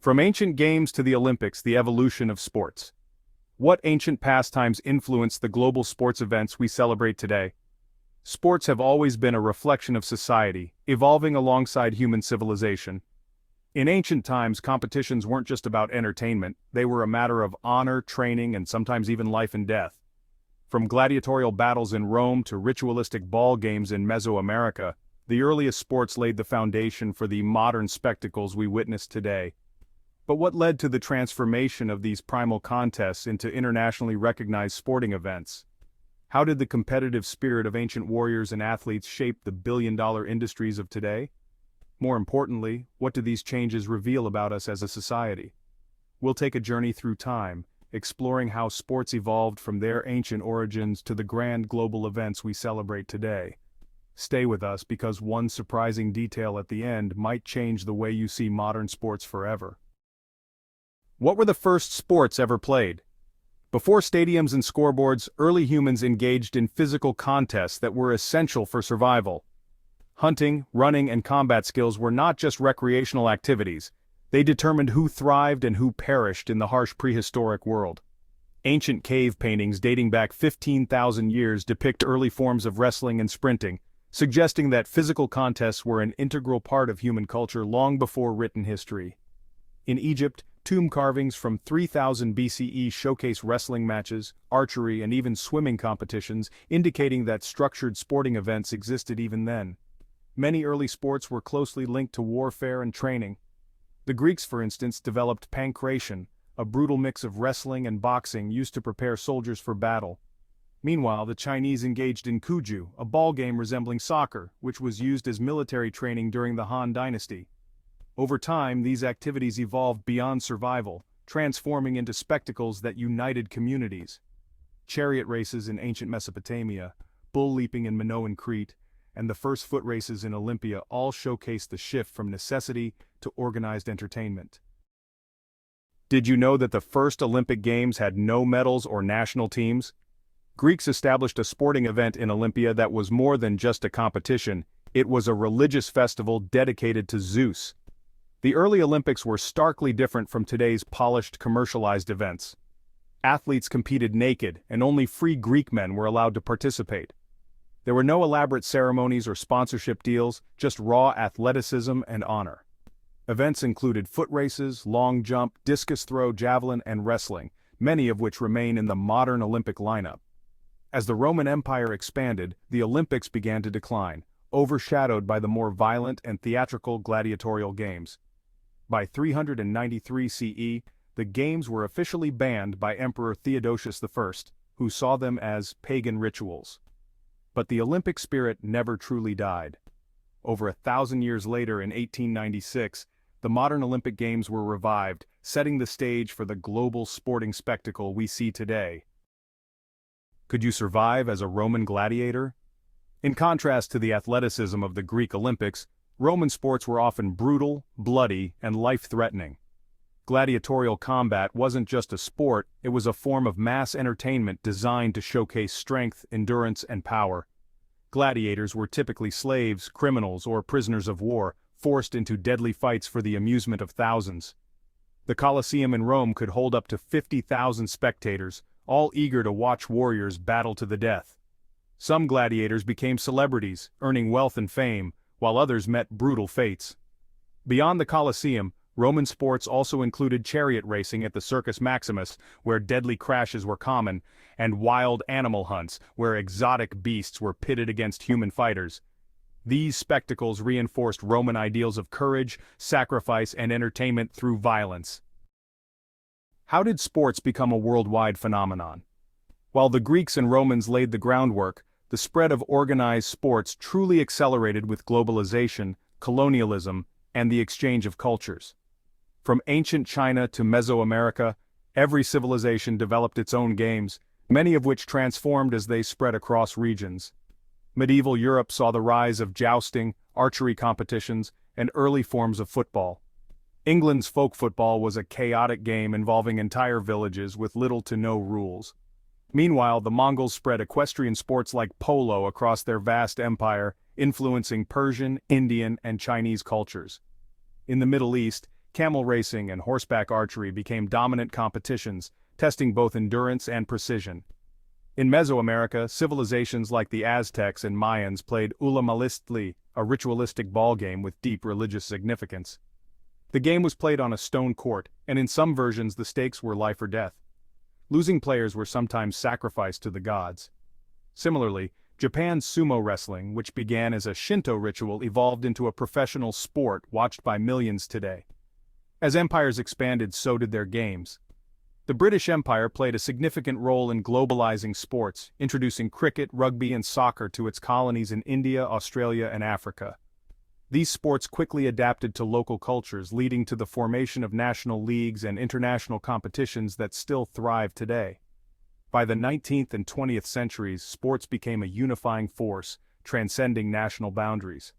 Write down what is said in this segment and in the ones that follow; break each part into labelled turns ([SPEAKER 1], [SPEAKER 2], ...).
[SPEAKER 1] From ancient games to the Olympics, the evolution of sports. What ancient pastimes influenced the global sports events we celebrate today? Sports have always been a reflection of society, evolving alongside human civilization. In ancient times, competitions weren't just about entertainment, they were a matter of honor, training, and sometimes even life and death. From gladiatorial battles in Rome to ritualistic ball games in Mesoamerica, the earliest sports laid the foundation for the modern spectacles we witness today. But what led to the transformation of these primal contests into internationally recognized sporting events? How did the competitive spirit of ancient warriors and athletes shape the billion-dollar industries of today? More importantly, what do these changes reveal about us as a society? We'll take a journey through time, exploring how sports evolved from their ancient origins to the grand global events we celebrate today. Stay with us because one surprising detail at the end might change the way you see modern sports forever. What were the first sports ever played? Before stadiums and scoreboards, early humans engaged in physical contests that were essential for survival. Hunting, running, and combat skills were not just recreational activities. They determined who thrived and who perished in the harsh prehistoric world. Ancient cave paintings dating back 15,000 years depict early forms of wrestling and sprinting, suggesting that physical contests were an integral part of human culture long before written history. In Egypt, tomb carvings from 3000 BCE showcase wrestling matches, archery, and even swimming competitions, indicating that structured sporting events existed even then. Many early sports were closely linked to warfare and training. The Greeks, for instance, developed pankration, a brutal mix of wrestling and boxing used to prepare soldiers for battle. Meanwhile, the Chinese engaged in Cuju, a ball game resembling soccer, which was used as military training during the Han Dynasty. Over time, these activities evolved beyond survival, transforming into spectacles that united communities. Chariot races in ancient Mesopotamia, bull leaping in Minoan Crete, and the first foot races in Olympia all showcase the shift from necessity to organized entertainment. Did you know that the first Olympic Games had no medals or national teams? Greeks established a sporting event in Olympia that was more than just a competition, it was a religious festival dedicated to Zeus. The early Olympics were starkly different from today's polished commercialized events. Athletes competed naked, and only free Greek men were allowed to participate. There were no elaborate ceremonies or sponsorship deals, just raw athleticism and honor. Events included foot races, long jump, discus throw, javelin, and wrestling, many of which remain in the modern Olympic lineup. As the Roman Empire expanded, the Olympics began to decline, overshadowed by the more violent and theatrical gladiatorial games. By 393 CE, the games were officially banned by Emperor Theodosius I, who saw them as pagan rituals. But the Olympic spirit never truly died. Over 1,000 years later in 1896, the modern Olympic Games were revived, setting the stage for the global sporting spectacle we see today. Could you survive as a Roman gladiator? In contrast to the athleticism of the Greek Olympics, Roman sports were often brutal, bloody, and life-threatening. Gladiatorial combat wasn't just a sport, it was a form of mass entertainment designed to showcase strength, endurance, and power. Gladiators were typically slaves, criminals, or prisoners of war, forced into deadly fights for the amusement of thousands. The Colosseum in Rome could hold up to 50,000 spectators, all eager to watch warriors battle to the death. Some gladiators became celebrities, earning wealth and fame, while others met brutal fates. Beyond the Colosseum, Roman sports also included chariot racing at the Circus Maximus, where deadly crashes were common, and wild animal hunts, where exotic beasts were pitted against human fighters. These spectacles reinforced Roman ideals of courage, sacrifice, and entertainment through violence. How did sports become a worldwide phenomenon? While the Greeks and Romans laid the groundwork, the spread of organized sports truly accelerated with globalization, colonialism, and the exchange of cultures. From ancient China to Mesoamerica, every civilization developed its own games, many of which transformed as they spread across regions. Medieval Europe saw the rise of jousting, archery competitions, and early forms of football. England's folk football was a chaotic game involving entire villages with little to no rules. Meanwhile, the Mongols spread equestrian sports like polo across their vast empire, influencing Persian, Indian, and Chinese cultures. In the Middle East, camel racing and horseback archery became dominant competitions, testing both endurance and precision. In Mesoamerica, civilizations like the Aztecs and Mayans played ulamistli, a ritualistic ball game with deep religious significance. The game was played on a stone court, and in some versions the stakes were life or death. Losing players were sometimes sacrificed to the gods. Similarly, Japan's sumo wrestling, which began as a Shinto ritual, evolved into a professional sport watched by millions today. As empires expanded, so did their games. The British Empire played a significant role in globalizing sports, introducing cricket, rugby, and soccer to its colonies in India, Australia, and Africa. These sports quickly adapted to local cultures, leading to the formation of national leagues and international competitions that still thrive today. By the 19th and 20th centuries, sports became a unifying force, transcending national boundaries.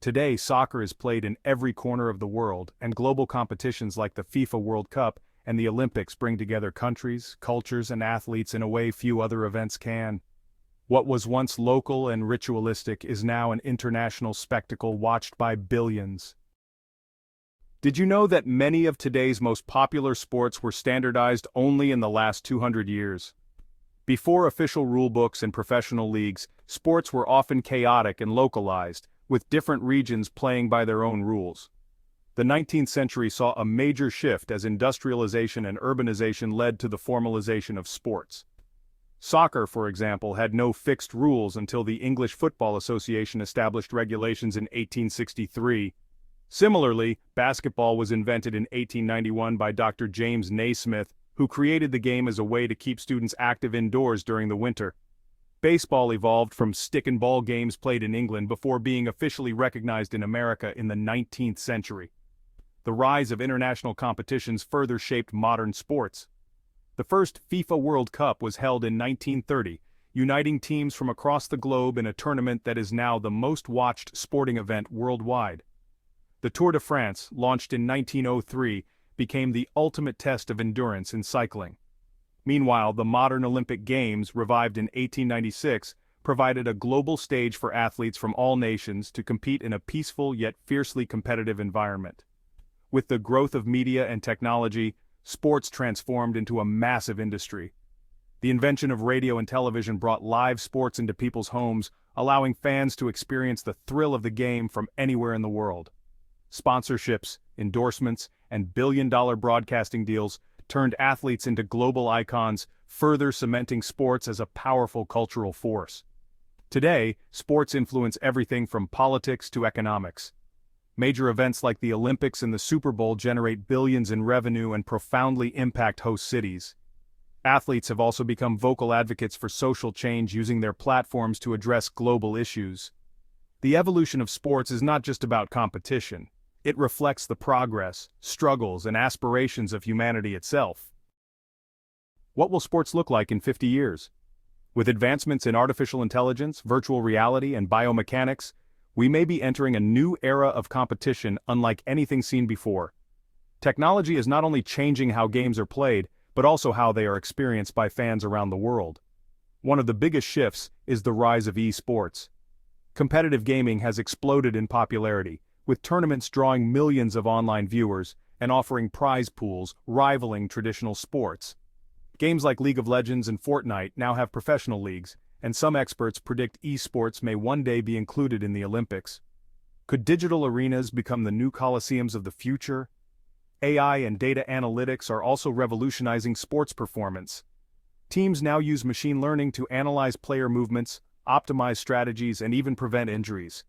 [SPEAKER 1] Today, soccer is played in every corner of the world, and global competitions like the FIFA World Cup and the Olympics bring together countries, cultures, and athletes in a way few other events can. What was once local and ritualistic is now an international spectacle watched by billions. Did you know that many of today's most popular sports were standardized only in the last 200 years? Before official rulebooks and professional leagues, sports were often chaotic and localized, with different regions playing by their own rules. The 19th century saw a major shift as industrialization and urbanization led to the formalization of sports. Soccer, for example, had no fixed rules until the English Football Association established regulations in 1863. Similarly, basketball was invented in 1891 by Dr. James Naismith, who created the game as a way to keep students active indoors during the winter. Baseball evolved from stick-and-ball games played in England before being officially recognized in America in the 19th century. The rise of international competitions further shaped modern sports. The first FIFA World Cup was held in 1930, uniting teams from across the globe in a tournament that is now the most-watched sporting event worldwide. The Tour de France, launched in 1903, became the ultimate test of endurance in cycling. Meanwhile, the modern Olympic Games, revived in 1896, provided a global stage for athletes from all nations to compete in a peaceful yet fiercely competitive environment. With the growth of media and technology, sports transformed into a massive industry. The invention of radio and television brought live sports into people's homes, allowing fans to experience the thrill of the game from anywhere in the world. Sponsorships, endorsements, and billion-dollar broadcasting deals turned athletes into global icons, further cementing sports as a powerful cultural force. Today, sports influence everything from politics to economics. Major events like the Olympics and the Super Bowl generate billions in revenue and profoundly impact host cities. Athletes have also become vocal advocates for social change, using their platforms to address global issues. The evolution of sports is not just about competition. It reflects the progress, struggles, and aspirations of humanity itself. What will sports look like in 50 years? With advancements in artificial intelligence, virtual reality, and biomechanics, we may be entering a new era of competition unlike anything seen before. Technology is not only changing how games are played, but also how they are experienced by fans around the world. One of the biggest shifts is the rise of esports. Competitive gaming has exploded in popularity, with tournaments drawing millions of online viewers and offering prize pools rivaling traditional sports. Games like League of Legends and Fortnite now have professional leagues, and some experts predict esports may one day be included in the Olympics. Could digital arenas become the new coliseums of the future? AI and data analytics are also revolutionizing sports performance. Teams now use machine learning to analyze player movements, optimize strategies, and even prevent injuries.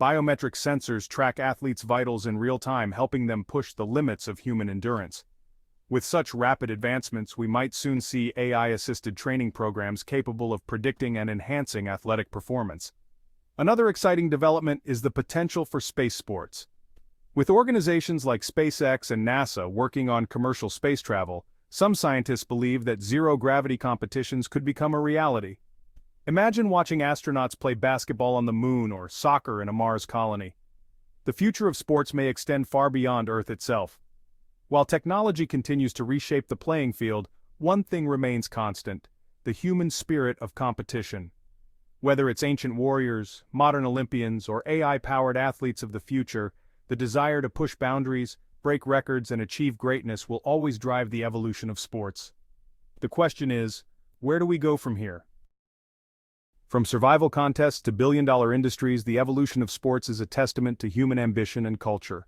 [SPEAKER 1] Biometric sensors track athletes' vitals in real time, helping them push the limits of human endurance. With such rapid advancements, we might soon see AI-assisted training programs capable of predicting and enhancing athletic performance. Another exciting development is the potential for space sports. With organizations like SpaceX and NASA working on commercial space travel, some scientists believe that zero-gravity competitions could become a reality. Imagine watching astronauts play basketball on the moon or soccer in a Mars colony. The future of sports may extend far beyond Earth itself. While technology continues to reshape the playing field, one thing remains constant: the human spirit of competition. Whether it's ancient warriors, modern Olympians, or AI-powered athletes of the future, the desire to push boundaries, break records, and achieve greatness will always drive the evolution of sports. The question is, where do we go from here? From survival contests to billion-dollar industries, the evolution of sports is a testament to human ambition and culture.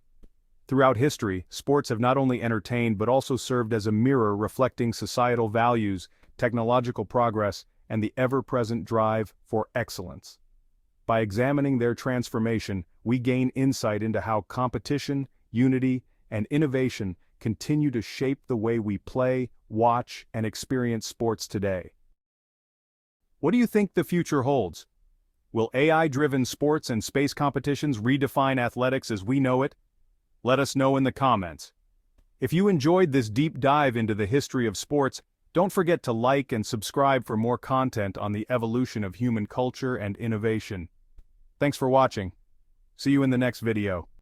[SPEAKER 1] Throughout history, sports have not only entertained but also served as a mirror reflecting societal values, technological progress, and the ever-present drive for excellence. By examining their transformation, we gain insight into how competition, unity, and innovation continue to shape the way we play, watch, and experience sports today. What do you think the future holds? Will AI-driven sports and space competitions redefine athletics as we know it? Let us know in the comments. If you enjoyed this deep dive into the history of sports, don't forget to like and subscribe for more content on the evolution of human culture and innovation. Thanks for watching. See you in the next video.